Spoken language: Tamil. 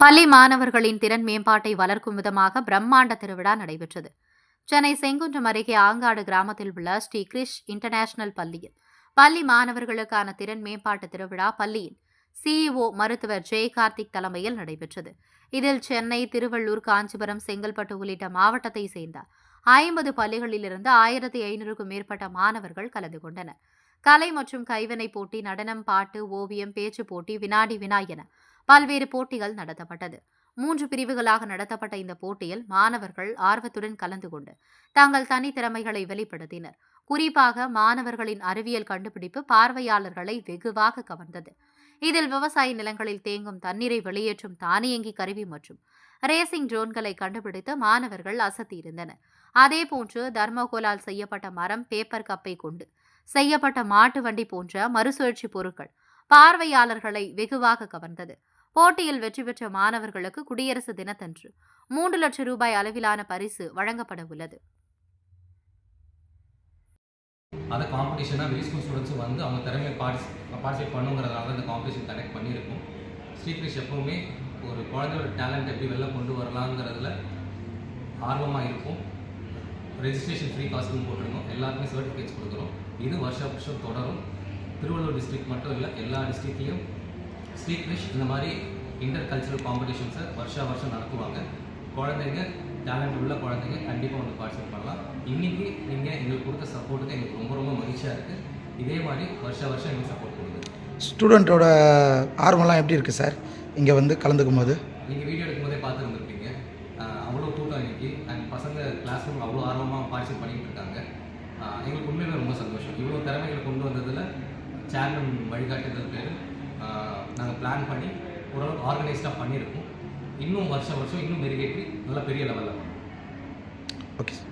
பள்ளி மாணவர்களின் திறன் மேம்பாட்டை வளர்க்கும் விதமாக பிரம்மாண்ட திருவிழா நடைபெற்றது. சென்னை செங்குன்றம் அருகே ஆங்காடு கிராமத்தில் உள்ள ஸ்ரீ கிரிஷ் இன்டர்நேஷனல் பள்ளியில் பள்ளி மாணவர்களுக்கான திறன் மேம்பாட்டு திருவிழா பள்ளியின் சிஇஓ மருத்துவர் ஜெய் கார்த்திக் தலைமையில் நடைபெற்றது. இதில் சென்னை, திருவள்ளூர், காஞ்சிபுரம், செங்கல்பட்டு உள்ளிட்ட மாவட்டத்தை சேர்ந்த 50 பள்ளிகளிலிருந்து 1500க்கும் மேற்பட்ட மாணவர்கள் கலந்து கொண்டனர். கலை மற்றும் கைவினை போட்டி, நடனம், பாட்டு, ஓவியம், பேச்சு போட்டி, வினாடி வினா என பல்வேறு போட்டிகள் நடத்தப்பட்டது. 3 பிரிவுகளாக நடத்தப்பட்ட இந்த போட்டியில் மாணவர்கள் ஆர்வத்துடன் கலந்து கொண்டு தங்கள் தனித்திறமைகளை வெளிப்படுத்தினர். குறிப்பாக மாணவர்களின் அறிவியல் கண்டுபிடிப்பு பார்வையாளர்களை வெகுவாக கவர்ந்தது. இதில் விவசாய நிலங்களில் தேங்கும் தண்ணீரை வெளியேற்றும் தானியங்கி கருவி மற்றும் ரேசிங் ட்ரோன்களை கண்டுபிடித்து மாணவர்கள் அசத்தியிருந்தனர். அதேபோன்று தர்மகோலால் செய்யப்பட்ட மரம், பேப்பர் கப்பை கொண்டு செய்யப்பட்ட மாட்டு வண்டி போன்ற மறுசுழற்சி பொருட்கள் பார்வையாளர்களை வெகுவாக கவர்ந்தது. போட்டியில் வெற்றி பெற்ற மாணவர்களுக்கு குடியரசு தினத்தன்று 3 லட்சம் ரூபாய் அளவிலான பரிசு வழங்கப்பட உள்ளது. அதை காம்படிஷனாக வெளி ஸ்கூல் ஸ்டூடெண்ட்ஸும் வந்து அவங்க திறமையை பார்ட்டிசிபேட் பண்ணுங்கிறதுனால இந்த காம்படிஷன் கனெக்ட் பண்ணியிருக்கோம். ஸ்ரீகிரிஷ் எப்பவுமே ஒரு குழந்தையோட டேலண்ட் எப்படி வெளில கொண்டு வரலாங்கிறதுல ஆர்வமாக இருக்கும். ரெஜிஸ்ட்ரேஷன் ஃப்ரீ காஸ்ட்டும் போட்டிருக்கோம். எல்லாருக்குமே சர்டிஃபிகேட்ஸ் கொடுக்குறோம். இது வருஷம் தொடரும். திருவள்ளூர் டிஸ்ட்ரிக்ட் மட்டும் இல்லை, எல்லா டிஸ்ட்ரிக்ட்லேயும் ஸ்ரீகிரிஷ் இந்த மாதிரி இன்டர் கல்ச்சரல் காம்படிஷன்ஸை வருஷம் நடத்துவாங்க. குழந்தைங்க, டேலண்ட் உள்ள குழந்தைங்க கண்டிப்பாக வந்து பார்ட்டிசிபேட் பண்ணலாம். இன்றைக்கி நீங்கள் எங்களுக்கு கொடுத்த சப்போர்ட்டுக்கு எங்களுக்கு ரொம்ப மகிழ்ச்சியாக இருக்குது. இதே மாதிரி வருஷம் எங்களுக்கு சப்போர்ட் கொடுங்க. ஸ்டூடெண்ட்டோட ஆர்வம்லாம் எப்படி இருக்குது சார் இங்கே வந்து கலந்துக்கும் போது? நீங்கள் வீடியோ எடுக்கும்போதே பார்த்துருந்துருப்பீங்க. அவ்வளோ கூட்டம் இன்றைக்கி அண்ட் பசங்க கிளாஸ் ரூம் அவ்வளோ ஆர்வமாக பார்ட்டிசிபேட் பண்ணிகிட்டு இருக்காங்க. எங்களுக்கு உண்மையிலே ரொம்ப சந்தோஷம். இவ்வளோ திறமைகளை கொண்டு வந்ததில் சேர்மன் வழிகாட்டுதல் பேர் நாங்கள் பிளான் பண்ணி ஓரளவுக்கு ஆர்கனைஸ்டாக பண்ணியிருக்கோம். இன்னும் வருஷம் இன்னும் மெருகேற்றி நல்ல பெரிய லெவலில். Okay sir.